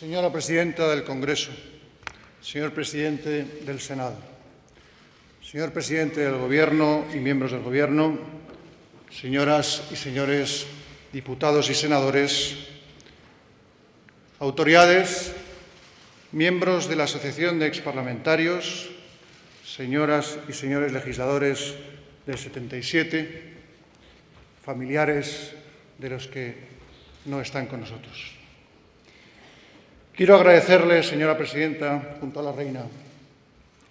Señora Presidenta del Congreso, señor Presidente del Senado, señor Presidente del Gobierno y miembros del Gobierno, señoras y señores diputados y senadores, autoridades, miembros de la Asociación de Exparlamentarios, señoras y señores legisladores del 77, familiares de los que no están con nosotros. Quiero agradecerle, señora presidenta, junto a la reina,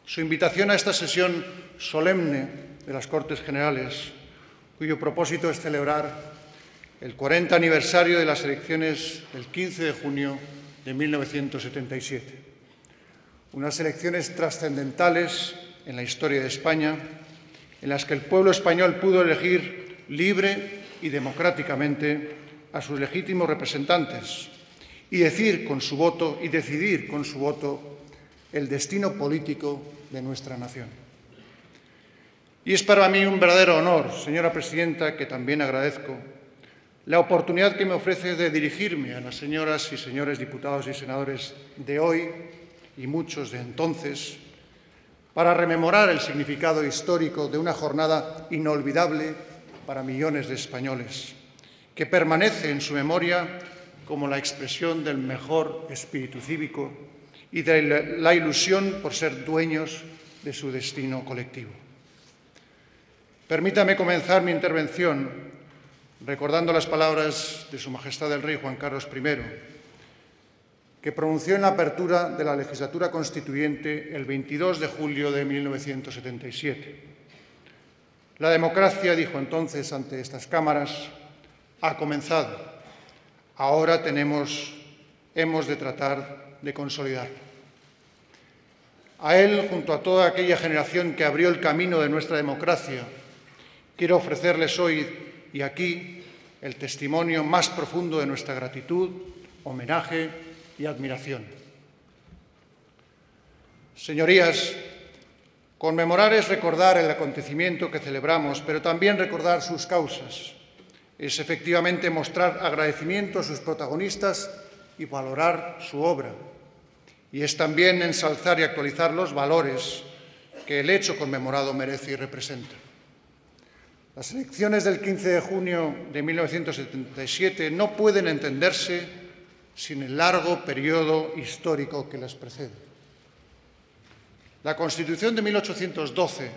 su invitación a esta sesión solemne de las Cortes Generales, cuyo propósito es celebrar el 40 aniversario de las elecciones del 15 de junio de 1977. Unas elecciones trascendentales en la historia de España, en las que el pueblo español pudo elegir libre y democráticamente a sus legítimos representantes y decidir con su voto el destino político de nuestra nación. Y es para mí un verdadero honor, señora presidenta, que también agradezco, la oportunidad que me ofrece de dirigirme a las señoras y señores diputados y senadores de hoy y muchos de entonces para rememorar el significado histórico de una jornada inolvidable para millones de españoles, que permanece en su memoria como la expresión del mejor espíritu cívico y de la ilusión por ser dueños de su destino colectivo. Permítame comenzar mi intervención recordando las palabras de Su Majestad el Rey Juan Carlos I, que pronunció en la apertura de la legislatura constituyente el 22 de julio de 1977. La democracia, dijo entonces ante estas cámaras, ha comenzado. Ahora hemos de tratar de consolidarlo. A él, junto a toda aquella generación que abrió el camino de nuestra democracia, quiero ofrecerles hoy y aquí el testimonio más profundo de nuestra gratitud, homenaje y admiración. Señorías, conmemorar es recordar el acontecimiento que celebramos, pero también recordar sus causas. Es efectivamente mostrar agradecimiento a sus protagonistas y valorar su obra. Y es también ensalzar y actualizar los valores que el hecho conmemorado merece y representa. Las elecciones del 15 de junio de 1977 no pueden entenderse sin el largo periodo histórico que las precede. La Constitución de 1812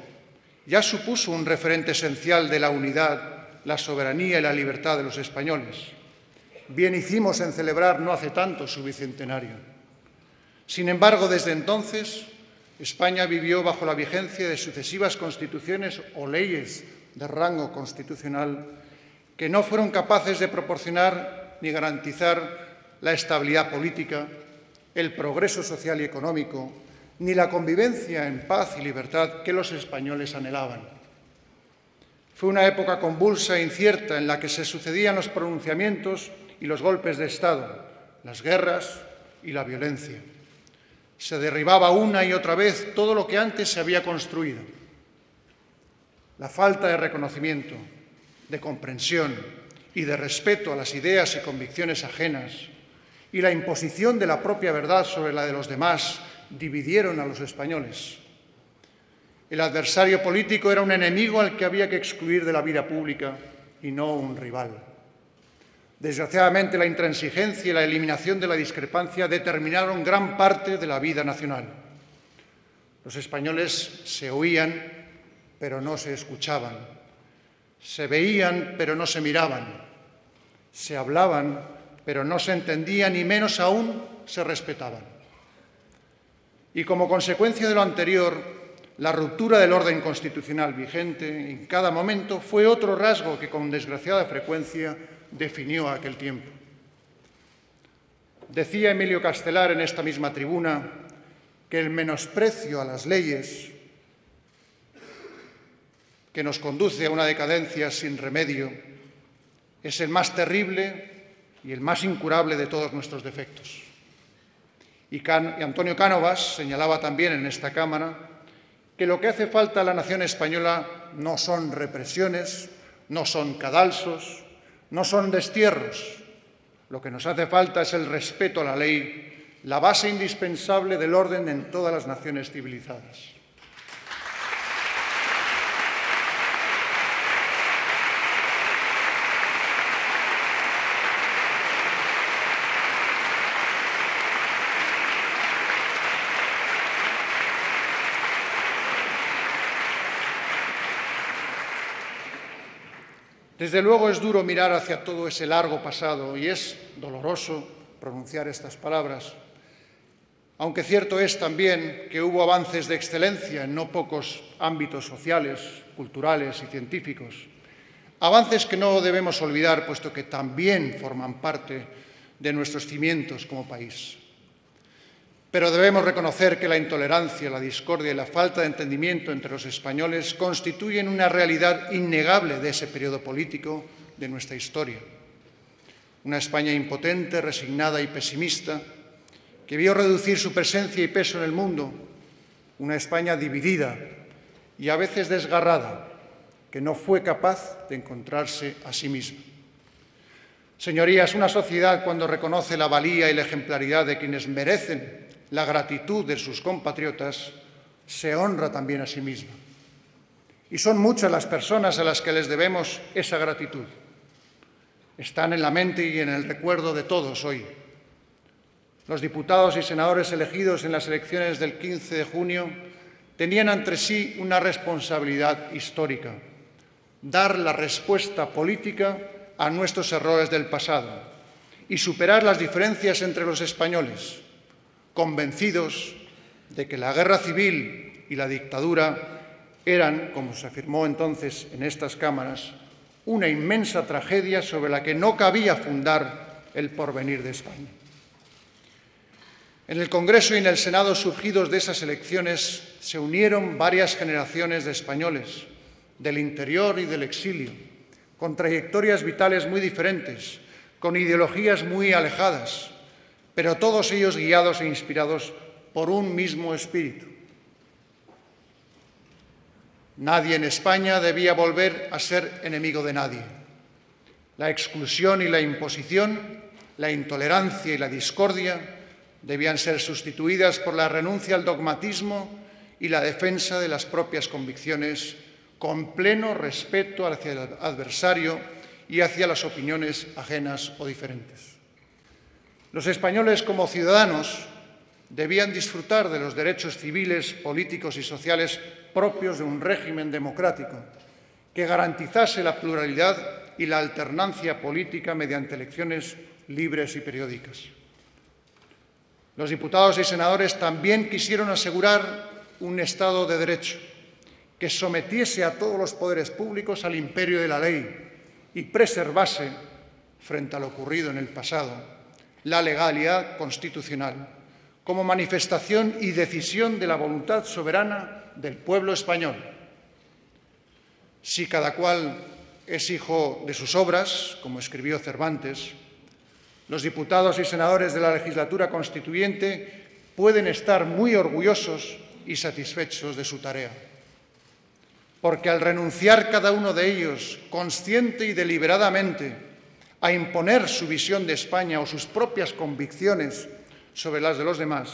ya supuso un referente esencial de la unidad, la soberanía y la libertad de los españoles. Bien hicimos en celebrar no hace tanto su bicentenario. Sin embargo, desde entonces, España vivió bajo la vigencia de sucesivas constituciones o leyes de rango constitucional que no fueron capaces de proporcionar ni garantizar la estabilidad política, el progreso social y económico, ni la convivencia en paz y libertad que los españoles anhelaban. Fue una época convulsa e incierta en la que se sucedían los pronunciamientos y los golpes de Estado, las guerras y la violencia. Se derribaba una y otra vez todo lo que antes se había construido. La falta de reconocimiento, de comprensión y de respeto a las ideas y convicciones ajenas y la imposición de la propia verdad sobre la de los demás dividieron a los españoles. El adversario político era un enemigo al que había que excluir de la vida pública y no un rival. Desgraciadamente, la intransigencia y la eliminación de la discrepancia determinaron gran parte de la vida nacional. Los españoles se oían, pero no se escuchaban. Se veían, pero no se miraban. Se hablaban, pero no se entendían y menos aún se respetaban. Y como consecuencia de lo anterior, la ruptura del orden constitucional vigente en cada momento fue otro rasgo que con desgraciada frecuencia definió aquel tiempo. Decía Emilio Castelar en esta misma tribuna que el menosprecio a las leyes, que nos conduce a una decadencia sin remedio, es el más terrible y el más incurable de todos nuestros defectos. Y Antonio Cánovas señalaba también en esta Cámara que lo que hace falta a la nación española no son represiones, no son cadalsos, no son destierros. Lo que nos hace falta es el respeto a la ley la base indispensable del orden en todas las naciones civilizadas. Desde luego es duro mirar hacia todo ese largo pasado y es doloroso pronunciar estas palabras, aunque cierto es también que hubo avances de excelencia en no pocos ámbitos sociales, culturales y científicos, avances que no debemos olvidar, puesto que también forman parte de nuestros cimientos como país. Pero debemos reconocer que la intolerancia, la discordia y la falta de entendimiento entre los españoles constituyen una realidad innegable de ese periodo político de nuestra historia. Una España impotente, resignada y pesimista, que vio reducir su presencia y peso en el mundo. Una España dividida y a veces desgarrada, que no fue capaz de encontrarse a sí misma. Señorías, una sociedad cuando reconoce la valía y la ejemplaridad de quienes merecen la gratitud de sus compatriotas, se honra también a sí misma. Y son muchas las personas a las que les debemos esa gratitud. Están en la mente y en el recuerdo de todos hoy. Los diputados y senadores elegidos en las elecciones del 15 de junio tenían ante sí una responsabilidad histórica: dar la respuesta política a nuestros errores del pasado y superar las diferencias entre los españoles, convencidos de que la guerra civil y la dictadura eran, como se afirmó entonces en estas cámaras, una inmensa tragedia sobre la que no cabía fundar el porvenir de España. En el Congreso y en el Senado surgidos de esas elecciones se unieron varias generaciones de españoles, del interior y del exilio, con trayectorias vitales muy diferentes, con ideologías muy alejadas, pero todos ellos guiados e inspirados por un mismo espíritu. Nadie en España debía volver a ser enemigo de nadie. La exclusión y la imposición, la intolerancia y la discordia debían ser sustituidas por la renuncia al dogmatismo y la defensa de las propias convicciones, con pleno respeto hacia el adversario y hacia las opiniones ajenas o diferentes. Los españoles, como ciudadanos, debían disfrutar de los derechos civiles, políticos y sociales propios de un régimen democrático que garantizase la pluralidad y la alternancia política mediante elecciones libres y periódicas. Los diputados y senadores también quisieron asegurar un Estado de Derecho que sometiese a todos los poderes públicos al imperio de la ley y preservase, frente a lo ocurrido en el pasado, la legalidad constitucional como manifestación y decisión de la voluntad soberana del pueblo español. Si cada cual es hijo de sus obras, como escribió Cervantes, los diputados y senadores de la legislatura constituyente pueden estar muy orgullosos y satisfechos de su tarea, porque al renunciar cada uno de ellos, consciente y deliberadamente, a imponer su visión de España o sus propias convicciones sobre las de los demás,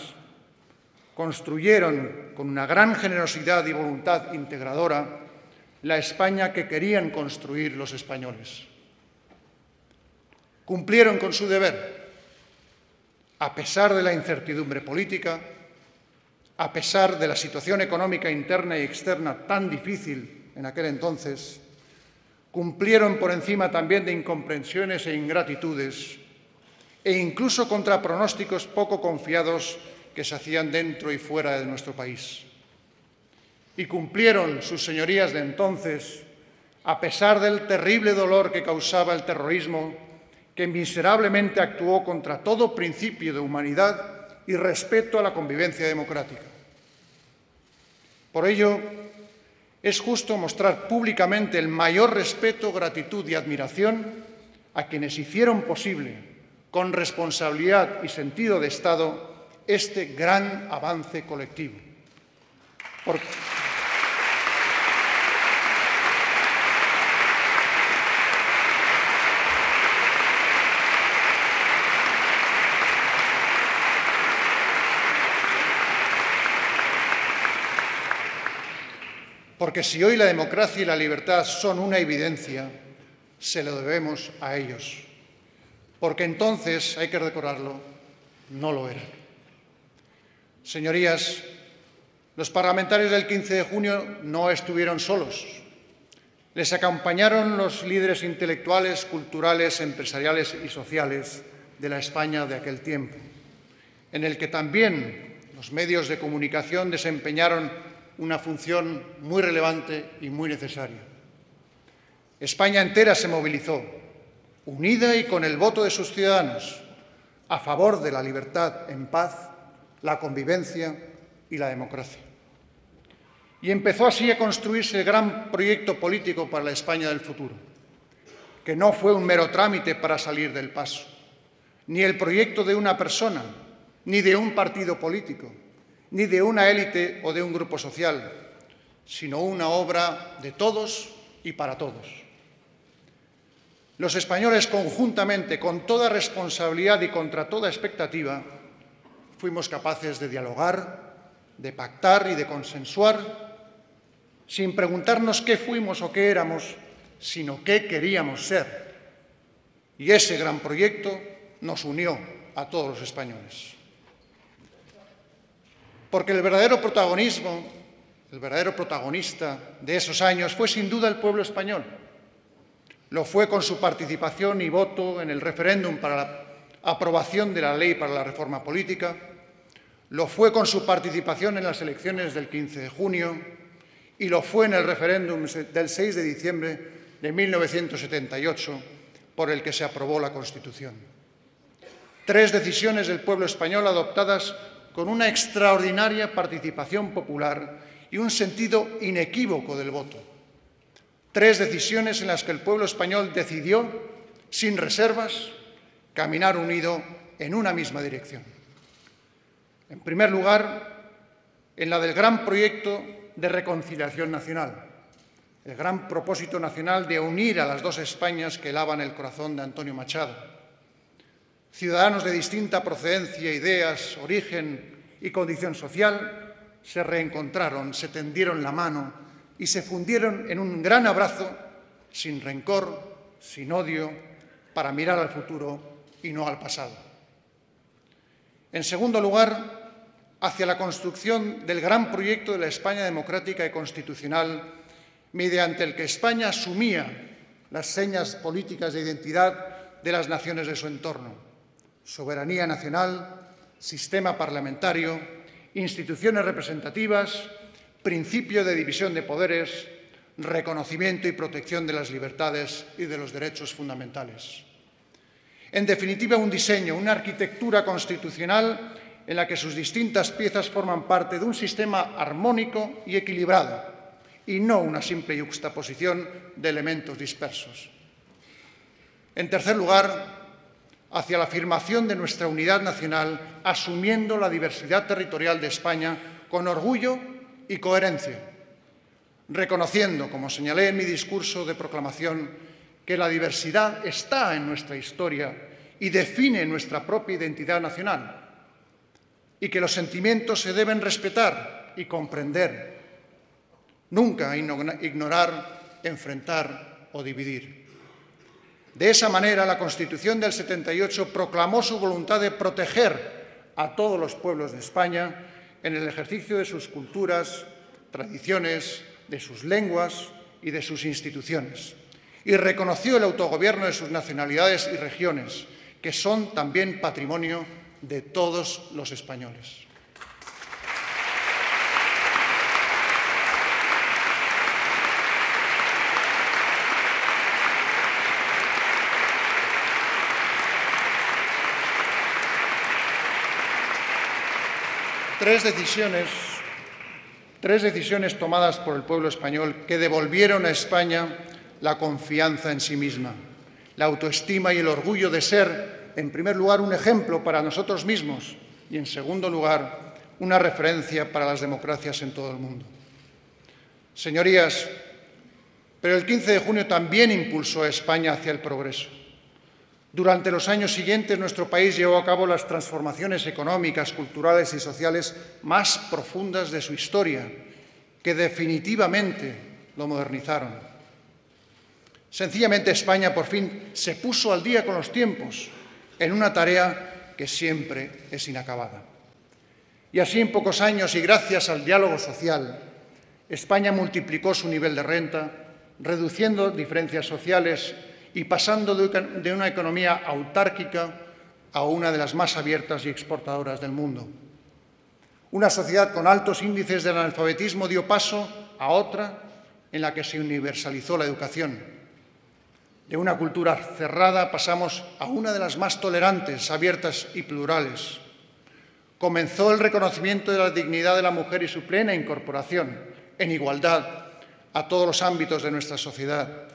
construyeron con una gran generosidad y voluntad integradora la España que querían construir los españoles. Cumplieron con su deber, a pesar de la incertidumbre política, a pesar de la situación económica interna y externa tan difícil en aquel entonces. Cumplieron por encima también de incomprensiones e ingratitudes e incluso contra pronósticos poco confiados que se hacían dentro y fuera de nuestro país. Y cumplieron sus señorías de entonces, a pesar del terrible dolor que causaba el terrorismo, que miserablemente actuó contra todo principio de humanidad y respeto a la convivencia democrática. Por ello, es justo mostrar públicamente el mayor respeto, gratitud y admiración a quienes hicieron posible, con responsabilidad y sentido de Estado, este gran avance colectivo. porque si hoy la democracia y la libertad son una evidencia, se lo debemos a ellos, porque entonces, hay que recordarlo, no lo eran. Señorías, los parlamentarios del 15 de junio no estuvieron solos. Les acompañaron los líderes intelectuales, culturales, empresariales y sociales de la España de aquel tiempo, en el que también los medios de comunicación desempeñaron una función muy relevante y muy necesaria. España entera se movilizó, unida y con el voto de sus ciudadanos, a favor de la libertad en paz, la convivencia y la democracia. Y empezó así a construirse el gran proyecto político para la España del futuro, que no fue un mero trámite para salir del paso, ni el proyecto de una persona, ni de un partido político, ni de una élite o de un grupo social, sino una obra de todos y para todos. Los españoles conjuntamente, con toda responsabilidad y contra toda expectativa, fuimos capaces de dialogar, de pactar y de consensuar, sin preguntarnos qué fuimos o qué éramos, sino qué queríamos ser. Y ese gran proyecto nos unió a todos los españoles. Porque el verdadero protagonista de esos años fue sin duda el pueblo español. Lo fue con su participación y voto en el referéndum para la aprobación de la ley para la reforma política, lo fue con su participación en las elecciones del 15 de junio y lo fue en el referéndum del 6 de diciembre de 1978, por el que se aprobó la Constitución. 3 decisiones del pueblo español adoptadas con una extraordinaria participación popular y un sentido inequívoco del voto. 3 decisiones en las que el pueblo español decidió, sin reservas, caminar unido en una misma dirección. En primer lugar, en la del gran proyecto de reconciliación nacional, el gran propósito nacional de unir a las dos Españas que helaban el corazón de Antonio Machado. Ciudadanos de distinta procedencia, ideas, origen y condición social se reencontraron, se tendieron la mano y se fundieron en un gran abrazo, sin rencor, sin odio, para mirar al futuro y no al pasado. En segundo lugar, hacia la construcción del gran proyecto de la España democrática y constitucional, mediante el que España asumía las señas políticas de identidad de las naciones de su entorno: soberanía nacional, sistema parlamentario, instituciones representativas, principio de división de poderes, reconocimiento y protección de las libertades y de los derechos fundamentales. En definitiva, un diseño, una arquitectura constitucional en la que sus distintas piezas forman parte de un sistema armónico y equilibrado, y no una simple yuxtaposición de elementos dispersos. En tercer lugar, hacia la afirmación de nuestra unidad nacional, asumiendo la diversidad territorial de España con orgullo y coherencia, reconociendo, como señalé en mi discurso de proclamación, que la diversidad está en nuestra historia y define nuestra propia identidad nacional, y que los sentimientos se deben respetar y comprender, nunca ignorar, enfrentar o dividir. De esa manera, la Constitución del 78 proclamó su voluntad de proteger a todos los pueblos de España en el ejercicio de sus culturas, tradiciones, de sus lenguas y de sus instituciones, y reconoció el autogobierno de sus nacionalidades y regiones, que son también patrimonio de todos los españoles. Tres decisiones tomadas por el pueblo español que devolvieron a España la confianza en sí misma, la autoestima y el orgullo de ser, en primer lugar, un ejemplo para nosotros mismos y, en segundo lugar, una referencia para las democracias en todo el mundo. Señorías, pero el 15 de junio también impulsó a España hacia el progreso. Durante los años siguientes, nuestro país llevó a cabo las transformaciones económicas, culturales y sociales más profundas de su historia que definitivamente lo modernizaron. Sencillamente España por fin se puso al día con los tiempos en una tarea que siempre es inacabada. Y así en pocos años y gracias al diálogo social, España multiplicó su nivel de renta, reduciendo diferencias sociales y pasando de una economía autárquica a una de las más abiertas y exportadoras del mundo. Una sociedad con altos índices de analfabetismo dio paso a otra en la que se universalizó la educación. De una cultura cerrada pasamos a una de las más tolerantes, abiertas y plurales. Comenzó el reconocimiento de la dignidad de la mujer y su plena incorporación, en igualdad, a todos los ámbitos de nuestra sociedad.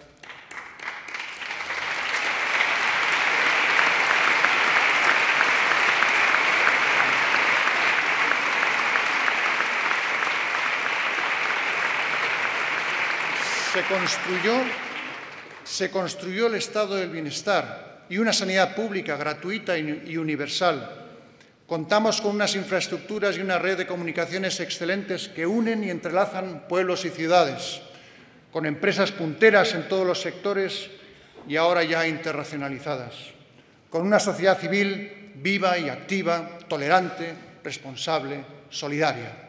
Se construyó el estado del bienestar y una sanidad pública, gratuita y universal. Contamos con unas infraestructuras y una red de comunicaciones excelentes que unen y entrelazan pueblos y ciudades, con empresas punteras en todos los sectores y ahora ya internacionalizadas, con una sociedad civil viva y activa, tolerante, responsable, solidaria.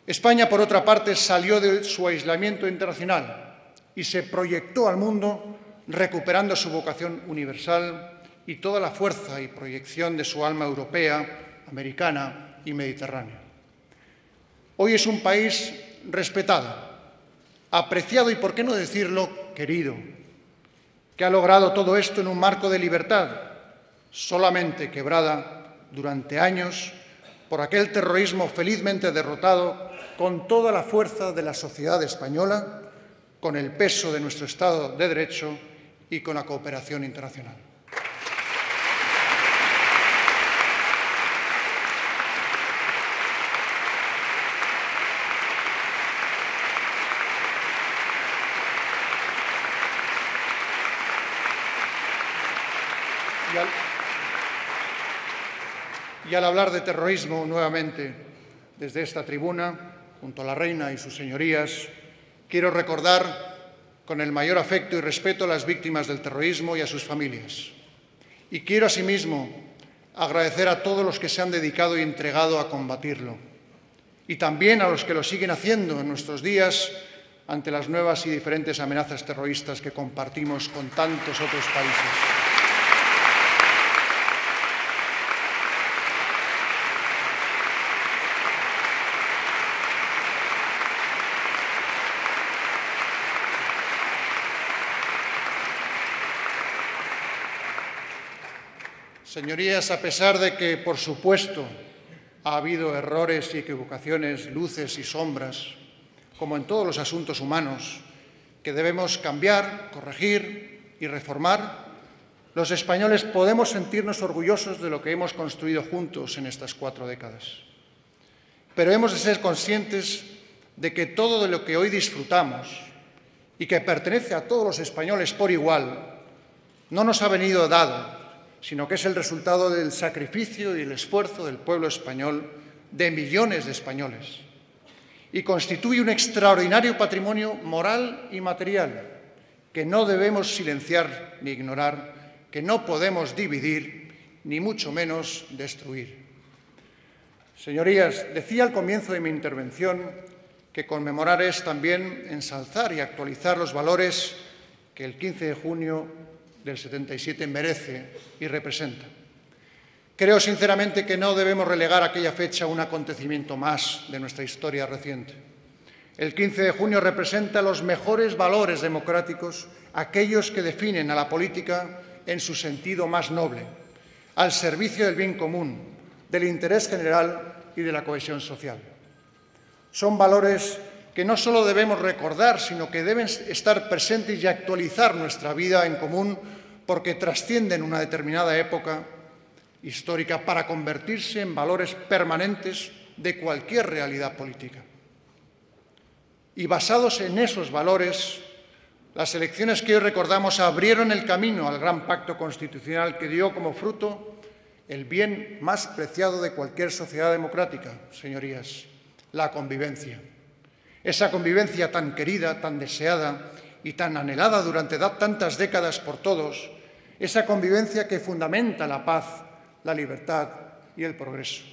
España, por otra parte, salió de su aislamiento internacional y se proyectó al mundo recuperando su vocación universal y toda la fuerza y proyección de su alma europea, americana y mediterránea. Hoy es un país respetado, apreciado y, por qué no decirlo, querido, que ha logrado todo esto en un marco de libertad, solamente quebrada durante años por aquel terrorismo felizmente derrotado con toda la fuerza de la sociedad española, con el peso de nuestro Estado de Derecho y con la cooperación internacional. Y al hablar de terrorismo, nuevamente, desde esta tribuna, junto a la Reina y sus señorías, quiero recordar con el mayor afecto y respeto a las víctimas del terrorismo y a sus familias. Y quiero, asimismo, agradecer a todos los que se han dedicado y entregado a combatirlo, y también a los que lo siguen haciendo en nuestros días ante las nuevas y diferentes amenazas terroristas que compartimos con tantos otros países. Señorías, a pesar de que, por supuesto, ha habido errores y equivocaciones, luces y sombras, como en todos los asuntos humanos, que debemos cambiar, corregir y reformar, los españoles podemos sentirnos orgullosos de lo que hemos construido juntos en estas 4 décadas. Pero hemos de ser conscientes de que todo de lo que hoy disfrutamos y que pertenece a todos los españoles por igual, no nos ha venido dado, sino que es el resultado del sacrificio y el esfuerzo del pueblo español, de millones de españoles, y constituye un extraordinario patrimonio moral y material que no debemos silenciar ni ignorar, que no podemos dividir, ni mucho menos destruir. Señorías, decía al comienzo de mi intervención que conmemorar es también ensalzar y actualizar los valores que el 15 de junio del 77 merece y representa. Creo sinceramente que no debemos relegar aquella fecha a un acontecimiento más de nuestra historia reciente. El 15 de junio representa los mejores valores democráticos, aquellos que definen a la política en su sentido más noble, al servicio del bien común, del interés general y de la cohesión social. Son valores que no solo debemos recordar, sino que deben estar presentes y actualizar nuestra vida en común porque trascienden una determinada época histórica para convertirse en valores permanentes de cualquier realidad política. Y basados en esos valores, las elecciones que hoy recordamos abrieron el camino al gran pacto constitucional que dio como fruto el bien más preciado de cualquier sociedad democrática, señorías, la convivencia. esa convivencia tan querida, tan deseada y tan anhelada durante tantas décadas por todos, esa convivencia que fundamenta la paz, la libertad y el progreso.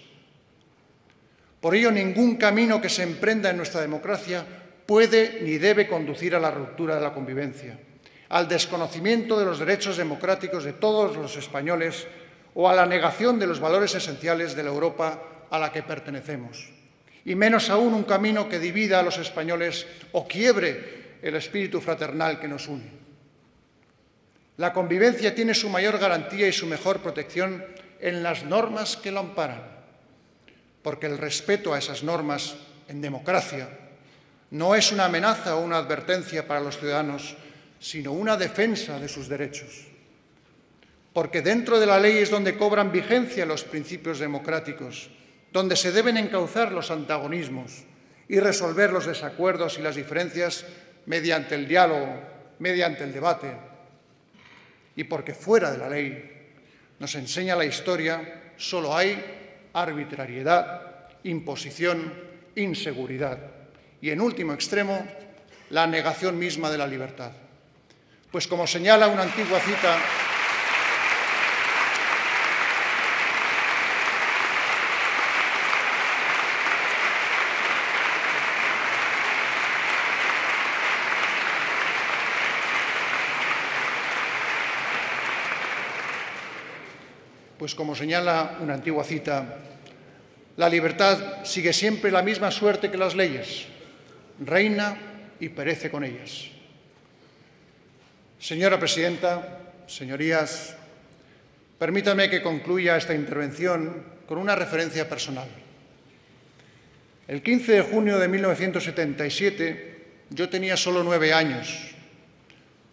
Por ello, ningún camino que se emprenda en nuestra democracia puede ni debe conducir a la ruptura de la convivencia, al desconocimiento de los derechos democráticos de todos los españoles o a la negación de los valores esenciales de la Europa a la que pertenecemos. Y menos aún un camino que divida a los españoles o quiebre el espíritu fraternal que nos une. La convivencia tiene su mayor garantía y su mejor protección en las normas que la amparan, porque el respeto a esas normas en democracia no es una amenaza o una advertencia para los ciudadanos, sino una defensa de sus derechos. Porque dentro de la ley es donde cobran vigencia los principios democráticos, donde se deben encauzar los antagonismos y resolver los desacuerdos y las diferencias mediante el diálogo, mediante el debate. Y porque fuera de la ley, nos enseña la historia, solo hay arbitrariedad, imposición, inseguridad y, en último extremo, la negación misma de la libertad. Pues como señala una antigua cita, la libertad sigue siempre la misma suerte que las leyes, reina y perece con ellas. Señora presidenta, señorías, permítanme que concluya esta intervención con una referencia personal. El 15 de junio de 1977 yo tenía solo 9 años,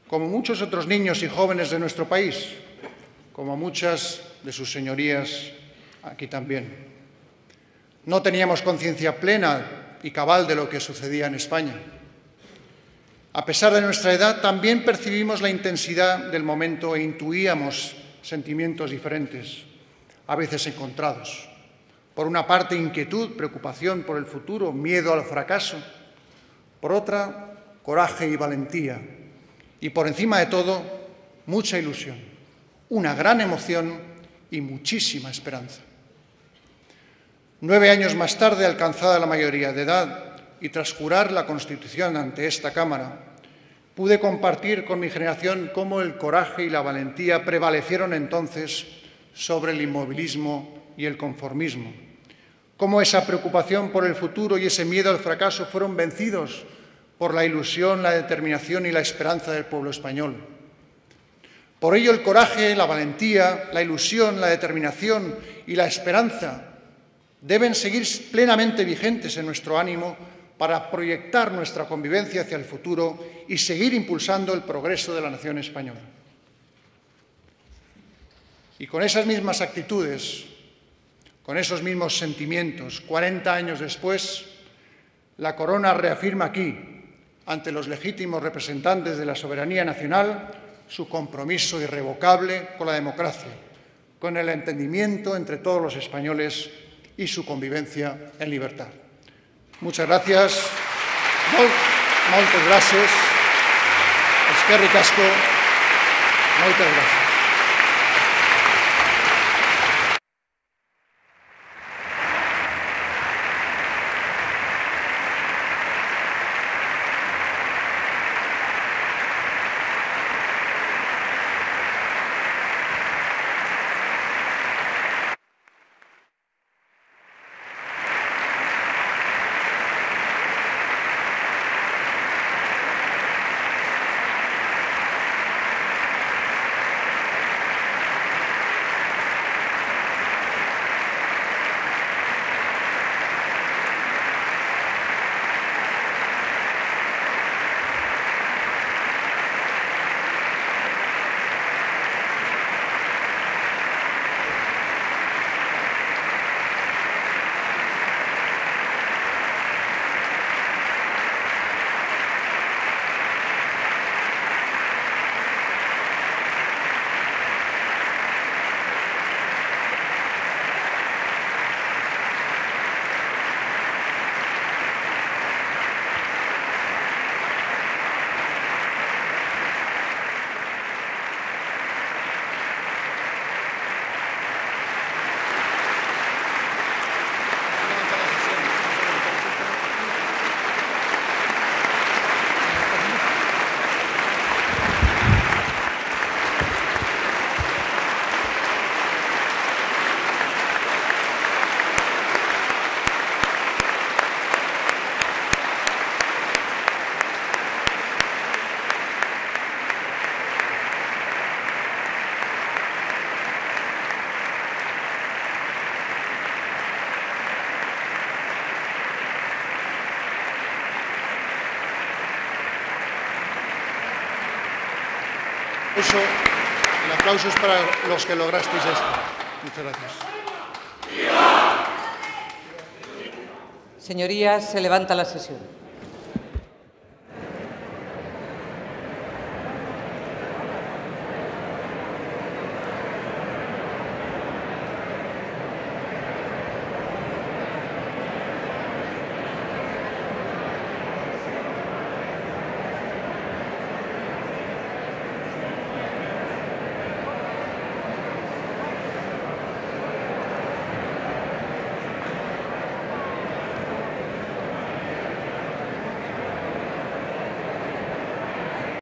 como muchos otros niños y jóvenes de nuestro país, como muchas de sus señorías aquí también. No teníamos conciencia plena y cabal de lo que sucedía en España. A pesar de nuestra edad, también percibimos la intensidad del momento e intuíamos sentimientos diferentes, a veces encontrados. Por una parte, inquietud, preocupación por el futuro, miedo al fracaso. Por otra, coraje y valentía. Y por encima de todo, mucha ilusión, una gran emoción y muchísima esperanza. 9 años más tarde, alcanzada la mayoría de edad y tras jurar la Constitución ante esta Cámara, pude compartir con mi generación cómo el coraje y la valentía prevalecieron entonces sobre el inmovilismo y el conformismo, cómo esa preocupación por el futuro y ese miedo al fracaso fueron vencidos por la ilusión, la determinación y la esperanza del pueblo español. Por ello, el coraje, la valentía, la ilusión, la determinación y la esperanza deben seguir plenamente vigentes en nuestro ánimo para proyectar nuestra convivencia hacia el futuro y seguir impulsando el progreso de la nación española. Y con esas mismas actitudes, con esos mismos sentimientos, 40 años después, la Corona reafirma aquí, ante los legítimos representantes de la soberanía nacional, su compromiso irrevocable con la democracia, con el entendimiento entre todos los españoles y su convivencia en libertad. Muchas gracias. Moltes gràcies. Eskerrik asko. Moltes gràcies. El aplauso es para los que lograsteis esto. Muchas gracias. Señorías, se levanta la sesión.